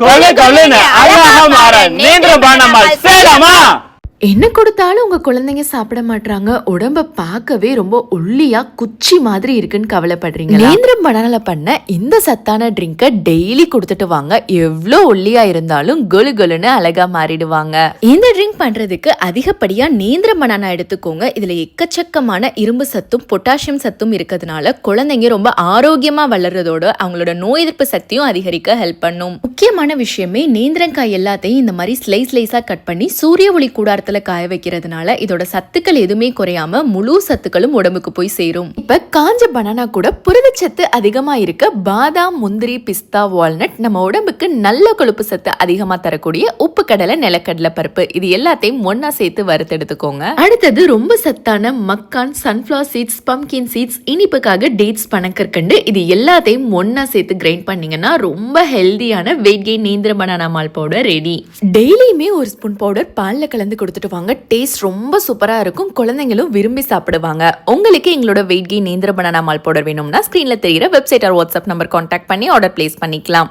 கொலை கொலைன்னு அழகா மாற நீண்ட பானமால் சேலமா. என்ன கொடுத்தாலும் உங்க குழந்தைங்க சாப்பிட மாட்டாங்க. உடம்ப பார்க்கவே ரொம்ப ஒல்லியா குச்சி மாதிரி இருக்குன்னு கவலைப்படுறீங்க. நேந்திரம் பனானால பண்ண இந்த சத்தான ட்ரிங்கை டெய்லி கொடுத்துட்டு வாங்க. எவ்வளோ ஒல்லியா இருந்தாலும் கொலு கொலுன்னு அழகா மாறிடுவாங்க. இந்த ட்ரிங்க் பண்றதுக்கு அதிகப்படியா நேந்திரம் பனானா எடுத்துக்கோங்க. இதுல எக்கச்சக்கமான இரும்பு சத்தும் பொட்டாசியம் சத்தும் இருக்கிறதுனால குழந்தைங்க ரொம்ப ஆரோக்கியமா வளர்றதோட அவங்களோட நோய் எதிர்ப்பு சக்தியும் அதிகரிக்க ஹெல்ப் பண்ணும். முக்கியமான விஷயமே நேந்திரங்காய் எல்லாத்தையும் இந்த மாதிரி ஸ்லைஸா கட் பண்ணி சூரிய ஒளி கூடாரத்துல காய வைக்கிறதுனால இதோட சத்துக்கள் எதுவுமே குறையாம முழு சத்துக்களும் உடம்புக்கு போய் சேரும். இப்ப காஞ்ச பனானா கூட புரதச்சத்து அதிகமா இருக்க பாதாம், முந்திரி, பிஸ்தா, வால்நட் நம்ம உடம்புக்கு நல்ல கொழுப்பு சத்து அதிகமா தரக்கூடிய உப்பு கடலை, நிலக்கடலை பருப்பு இது எல்லாத்தையும் ஒன்னா சேர்த்து வறுத்தெடுத்துக்கோங்க. அடுத்தது ரொம்ப சத்தான மக்கான், சன்ஃபிளவர் சீட்ஸ், பம்கின் சீட்ஸ், இனிப்புக்காக டேட்ஸ், பனங்கற்கண்டு இது எல்லாத்தையும் ஒன்னா சேர்த்து கிரைண்ட் பண்ணீங்கன்னா ரொம்ப ஹெல்தியான weight gain nendra banana malt powder ready. டெய்லியுமே ஒரு ஸ்பூன் பவுடர் பால்ல கலந்து கொடுத்துட்டு வாங்க. டேஸ்ட் ரொம்ப சூப்பரா இருக்கும். குழந்தைங்களும் விரும்பி சாப்பிடுவாங்க. உங்களுக்கு எங்களோட weight gain nendra banana malt powder வேணும்னா ஸ்கிரீன்ல தெரியுற website or WhatsApp number contact பண்ணி ஆர்டர் பிளேஸ் பண்ணிக்கலாம்.